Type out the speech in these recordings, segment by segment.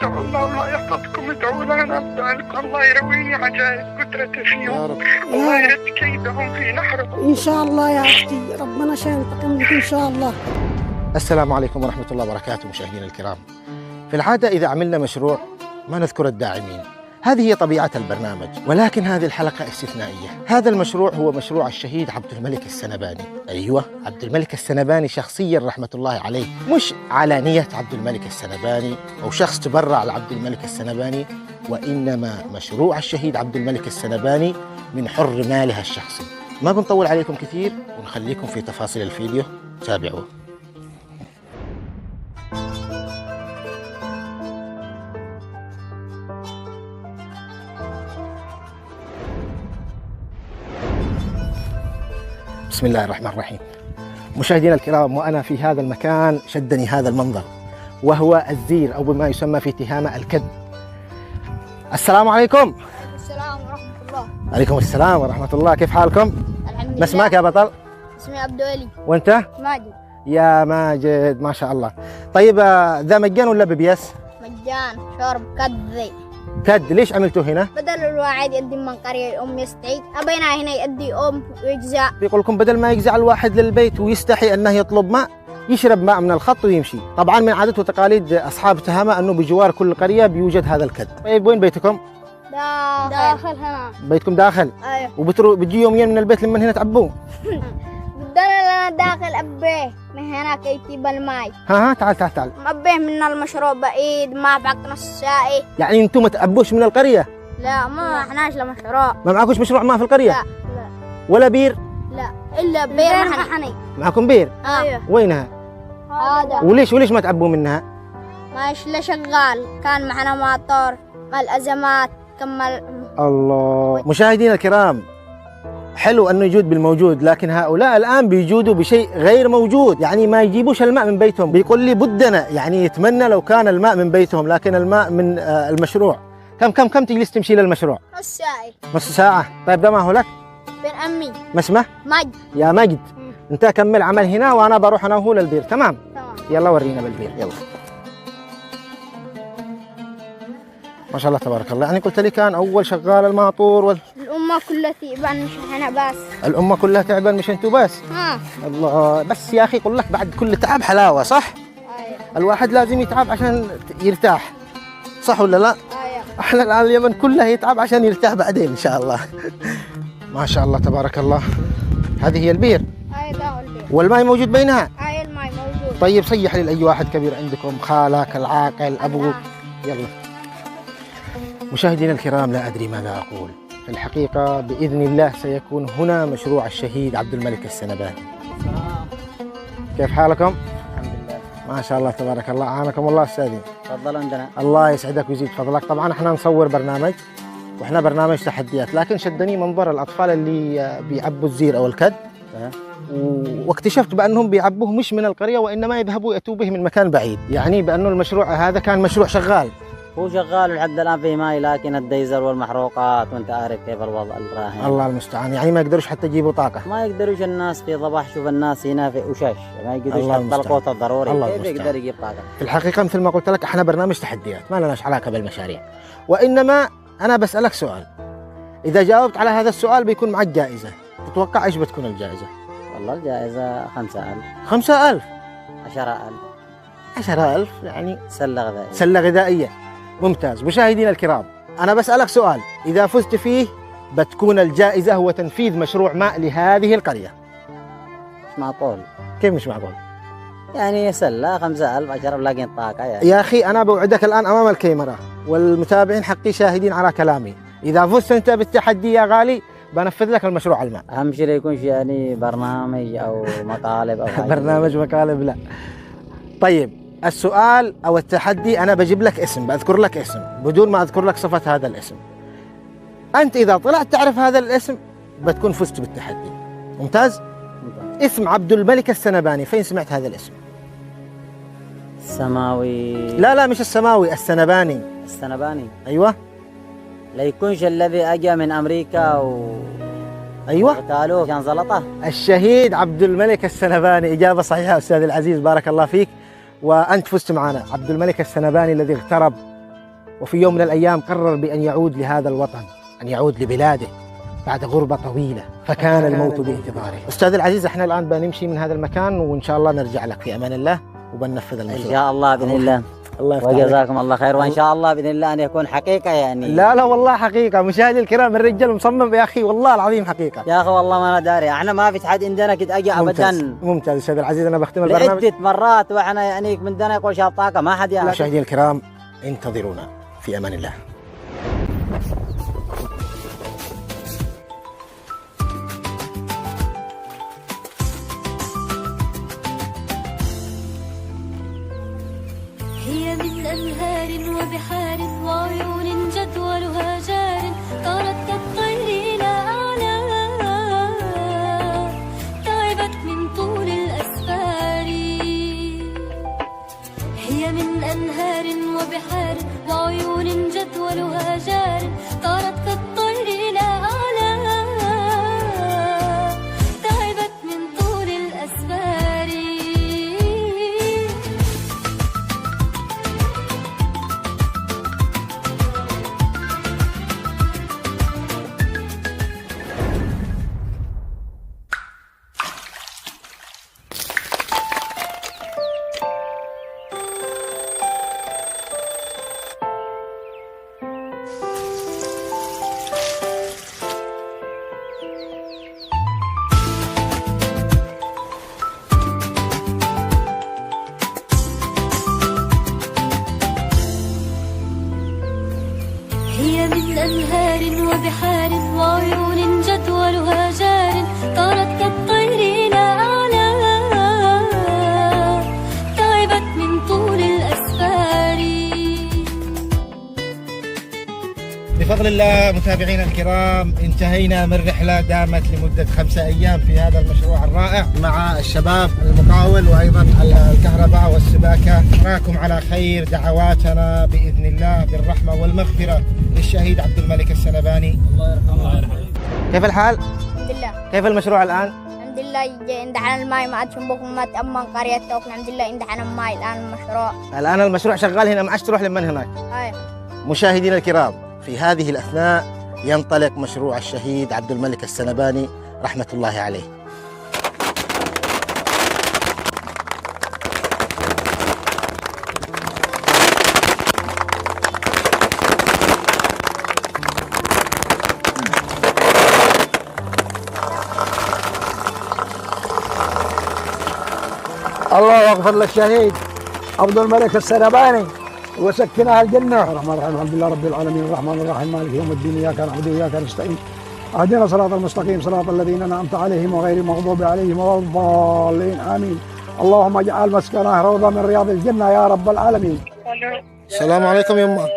الله الله يحفظكم، ادعوا لنا بذلك، الله يرويني عجائب قدرته فيهم يا رب. الله يرد كيدهم في نحرهم إن شاء الله يا أختي، ربنا سينتقم لك إن شاء الله. السلام عليكم ورحمة الله وبركاته مشاهدينا الكرام. في العادة إذا عملنا مشروع ما نذكر الداعمين، هذه هي طبيعة البرنامج، ولكن هذه الحلقة استثنائية. هذا المشروع هو مشروع الشهيد عبد الملك السنباني. أيوة، عبد الملك السنباني شخصيا رحمة الله عليه، مش علانية عبد الملك السنباني أو شخص تبرع لعبد الملك السنباني، وإنما مشروع الشهيد عبد الملك السنباني من حر مالها الشخصي. ما بنطول عليكم كثير ونخليكم في تفاصيل الفيديو، تابعوه. بسم الله الرحمن الرحيم. مشاهدينا الكرام، وأنا في هذا المكان شدني هذا المنظر، وهو الزير أو بما يسمى في تهامة الكد. السلام عليكم. السلام ورحمة الله. عليكم السلام ورحمة الله، كيف حالكم؟ الحمد لله. ما اسمك يا بطل؟ اسمي عبد الولي. وأنت؟ ماجد. يا ماجد، ما شاء الله. طيب ذا مجان ولا ببيس؟ مجان شرب كذي. كد، ليش عملتوه هنا؟ بدل الواحد يقدم من قرية الأم يستعيد، أبينا هنا يؤدي أم ويجزاء. بيقول لكم بدل ما يجزع الواحد للبيت ويستحي أنه يطلب ماء، يشرب ماء من الخط ويمشي. طبعا من عادة وتقاليد أصحاب تهامة أنه بجوار كل قرية بيوجد هذا الكد. طيب وين بيتكم؟ داخل هنا. بيتكم داخل؟ أيوه. بتجي يوميا من البيت لمن هنا تعبوه؟ بدنا لنا داخل أبيه من هناك يجيب الماء. ها تعال تعال تعال. أبيه من المشروع بعيد، ما بعد نص ساعة. يعني انتم ما تأبوش من القرية؟ لا، ما احناش لمشروع. ما معكوش مشروع ماء في القرية؟ لا. ولا بير؟ لا، إلا بير محني. معكم بير؟ أيوه. وينها؟ هذا. وليش ما تأبوا منها؟ ماش لا شغال، كان معنا مطار، قال أزمات كمل. الله. مشاهدينا الكرام، حلو أنه يجود بالموجود، لكن هؤلاء الآن بيجودوا بشيء غير موجود، يعني ما يجيبوش الماء من بيتهم. بيقول لي بدنا، يعني يتمنى لو كان الماء من بيتهم، لكن الماء من المشروع. كم تجلس تمشي للمشروع؟ نص ساعة. نص ساعة. طيب ده ما هو لك؟ بين أمي. ما اسمه؟ مجد. يا مجد، انت كمل عمل هنا وانا بروح انا وهو للبير. تمام؟ تمام. يلا ورينا بالبير، يلا. ما شاء الله تبارك الله. يعني قلت لي كان اول شغال الماطور الأمة كلها تعبان مش احنا بس. الامه كلها تعبان مش انتوا بس؟ الله. بس يا اخي قل لك بعد كل تعب حلاوه، صح؟ أيوة. الواحد لازم يتعب عشان يرتاح، صح ولا لا؟ أيوة. احنا الان اليمن كلها يتعب عشان يرتاح بعدين ان شاء الله. ما شاء الله تبارك الله. هذه هي البير. أيوة، ده هو البيت. والماء موجود بينها؟ أيوة، الماء موجود. طيب صيح لي لأي واحد كبير عندكم، خالك، العاقل، أبوك. يلا. مشاهدينا الكرام، لا أدري ماذا أقول. في الحقيقة بإذن الله سيكون هنا مشروع الشهيد عبد الملك السنباني. كيف حالكم؟ الحمد لله. ما شاء الله تبارك الله. أعانكم الله أستاذي. تفضل عندنا. الله يسعدك ويزيد فضلك. طبعا احنا نصور برنامج، واحنا برنامج تحديات، لكن شدني منظر الأطفال اللي بيعبوا الزير أو الكد، واكتشفت بأنهم بيعبوه مش من القرية، وإنما يذهبوا يأتوا به من مكان بعيد، يعني بأنه المشروع هذا كان مشروع شغال. هو شغال لحد الآن في ماي، لكن الديزل والمحروقات وأنت عارف كيف الوضع الراهن. الله المستعان. يعني ما يقدروش حتى يجيبوا طاقة. ما يقدروش الناس في ضبح. شوف الناس هنا في وشاش، ما يقدروش الله حتى المستعان. القوت الضروري. الله كيف المستعان. يقدر يجيب طاقة؟ في الحقيقة مثل ما قلت لك احنا برنامج تحديات، ما لناش علاقة بالمشاريع، وإنما أنا بسألك سؤال، إذا جاوبت على هذا السؤال بيكون معك جائزة. تتوقع إيش بتكون الجائزة؟ والله الجائزة 5000. 5000؟ 10000. 10000 يعني سلة غذائية. سلة غذائية. ممتاز. مشاهدينا الكرام، أنا بسألك سؤال، إذا فزت فيه بتكون الجائزة هو تنفيذ مشروع ماء لهذه القرية. مش معقول. كيف مش معقول؟ يعني سلة 5000 10 لكن طاقة يعني. يا أخي أنا بوعدك الآن أمام الكاميرا والمتابعين حقي شاهدين على كلامي، إذا فزت أنت بالتحدي يا غالي بنفذ لك المشروع الماء. أهم شيء لا يكونش يعني برنامج أو مقالب أو حاجة. برنامج مقالب لا. طيب السؤال أو التحدي، أنا بجيب لك اسم، بذكر لك اسم بدون ما أذكر لك صفة هذا الاسم. أنت إذا طلعت تعرف هذا الاسم بتكون فزت بالتحدي. ممتاز؟ اسم عبد الملك السنباني، فين سمعت هذا الاسم؟ السماوي. لا مش السماوي، السنباني. السنباني. أيوة. لا يكونش الذي أجا من أمريكا أيوة. قتالوه كان زلطة. الشهيد عبد الملك السنباني. إجابة صحيحة أستاذ العزيز، بارك الله فيك، وأنت فزت معنا. عبد الملك السنباني الذي اغترب وفي يوم من الأيام قرر بأن يعود لهذا الوطن، أن يعود لبلاده بعد غربة طويلة، فكان الموت بانتظاره. أستاذ العزيز، احنا الآن بنمشي من هذا المكان وإن شاء الله نرجع لك في أمان الله وبننفذ المشروع. إن شاء الله بإذن الله. الله يفتح عليك. وجزاكم الله خير، وإن شاء الله بإذن الله أن يكون حقيقة يعني. لا والله حقيقة مشاهدي الكرام، الرجال مصمم يا أخي والله العظيم حقيقة. يا أخي والله ما أنا داري، احنا ما في حد عندنا قد أجى أبدا. ممتاز أستاذ العزيز، أنا بختم البرنامج عدة مرات وإحنا يعني من دنا يقول شاب طاقة ما حد يعرف. مشاهدي الكرام انتظرونا في أمان الله. هي من أنهار وبحار وعيون جدولها جار، طارت كالطير إلى أعلى، تعبت من طول الأسفار. هي من أنهار وبحار وعيون جدولها جار، طارت كالطير إلى أعلى، تعبت من طول الأسفار. هي من أنهار وبحار وعيون جدولها جار، طارت كالطير إلى أعلى، تعبت من طول الأسفار. بفضل الله متابعينا الكرام، انتهينا من رحلة دامت لمدة 5 أيام في هذا المشروع الرائع مع الشباب المقاول وأيضا الكهرباء والسباكة. نراكم على خير، دعواتنا بإذن الله بالرحمة والمغفرة للشهيد عبد الملك السنباني. الله يرحمه. كيف الحال؟ الحمد لله. كيف المشروع الآن؟ الحمد لله اندحنا الماي ما عاد شنبوكم ما تأمن قريتك. الحمد لله اندحنا الماي الآن المشروع. الآن المشروع شغال هنا، ما عادش تروح لمن هناك. مشاهدينا الكرام، في هذه الأثناء ينطلق مشروع الشهيد عبد الملك السنباني رحمة الله عليه. الله يغفر للشهيد عبد الملك السنباني وسكنها الجنة. الرحمن الرحيم، الحمد لله رب العالمين، الرحمن الرحيم، مالك يوم الدين، إياك نعبد وإياك نستعين، اهدنا صراط المستقيم، صراط الذين أنعمت عليهم وغير المغضوب عليهم ولا الضالين، آمين. اللهم اجعل مسكنه روضة من رياض الجنة يا رب العالمين. السلام عليكم يما.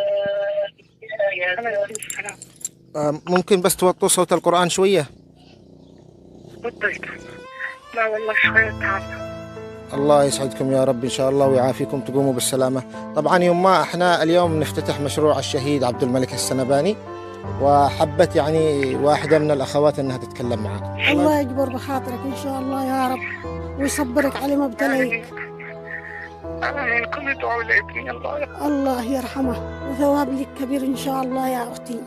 ممكن بس توطوا صوت القرآن شوية؟ لا والله شوية تعب. الله يسعدكم يا رب إن شاء الله ويعافيكم، تقوموا بالسلامة. طبعا يما احنا اليوم نفتتح مشروع الشهيد عبد الملك السنباني، وحبت يعني واحدة من الأخوات أنها تتكلم معك. الله يجبر بخاطرك إن شاء الله يا رب ويصبرك على ما ابتليك. آمين. كل ادعوا لابني الله يرحمه وثواب لك كبير إن شاء الله يا أختي.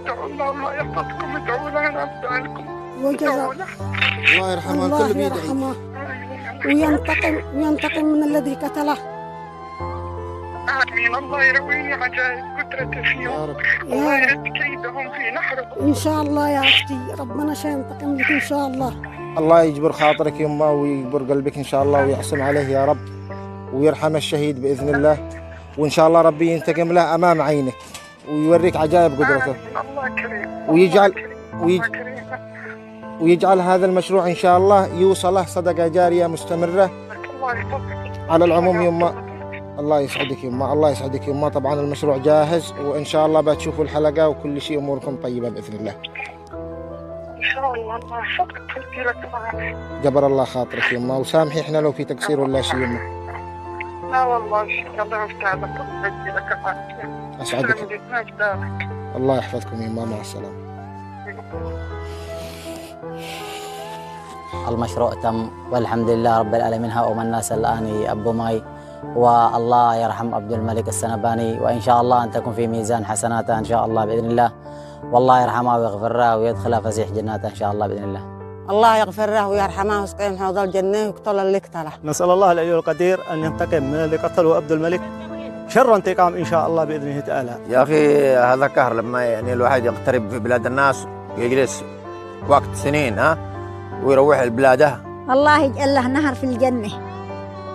ادعوا الله ما يحفظكم، ادعوا لنا أبدالكم. وجزاك الله يرحمه، الله الكل بيدعي. يرحمه وينتقم من الذي قتله. آمين. الله يرويني عجائب قدرته يا فيهم، رب. الله يرد كيدهم في نحرهم. إن شاء الله يا أختي ربنا سينتقم لك إن شاء الله. الله يجبر خاطرك يما ويجبر قلبك إن شاء الله ويعصم عليه يا رب ويرحم الشهيد بإذن الله، وإن شاء الله ربي ينتقم له أمام عينك ويوريك عجائب قدرته. الله كريم. ويجعل الله كريم. ويجعل هذا المشروع إن شاء الله يوصله صدقة جارية مستمرة. الله يحفظك. على العموم يما، الله يسعدك يما، الله يسعدك يما. طبعا المشروع جاهز وإن شاء الله بتشوفوا الحلقة وكل شيء أموركم طيبة بإذن الله. إن شاء الله. الله يحفظك. تذكيرك معك. جبر الله خاطرك يما، وسامحي إحنا لو في تقصير ولا شيء يما. لا والله شيء. الله يفتح لك ويجزيك معك. أسعدك. ما قدامك. الله يحفظكم يما، مع السلامة. المشروع تم والحمد لله رب العالمين. هؤلاء الناس الآن يأبوا ماي والله يرحم عبد الملك السنباني، وإن شاء الله أن تكون في ميزان حسناته إن شاء الله بإذن الله، والله يرحمه ويغفر له ويدخله فسيح جناته إن شاء الله بإذن الله. الله يغفر له ويرحمه ويسقيهم حوض الجنة ويقتل اللي قتله. نسأل الله العلي القدير أن ينتقم من اللي قتلوا عبد الملك شر انتقام إن شاء الله بإذنه تعالى. يا أخي هذا قهر لما يعني الواحد يقترب في بلاد الناس ويجلس وقت سنين ويروح لبلاده. الله يجعل له نهر في الجنة،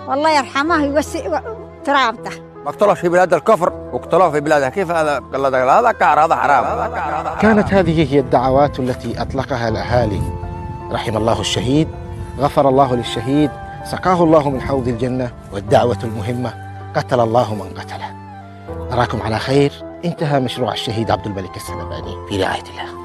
والله يرحمه ويوسع ترابته. ما اقتلوش في بلاد الكفر واقتلوه في بلادها، كيف هذا؟ هذا قهر، هذا حرام. كانت هذه هي الدعوات التي أطلقها الأهالي. رحم الله الشهيد، غفر الله للشهيد، سقاه الله من حوض الجنة، والدعوة المهمة قتل الله من قتله. أراكم على خير. انتهى مشروع الشهيد عبد الملك السنباني في رعاية الله.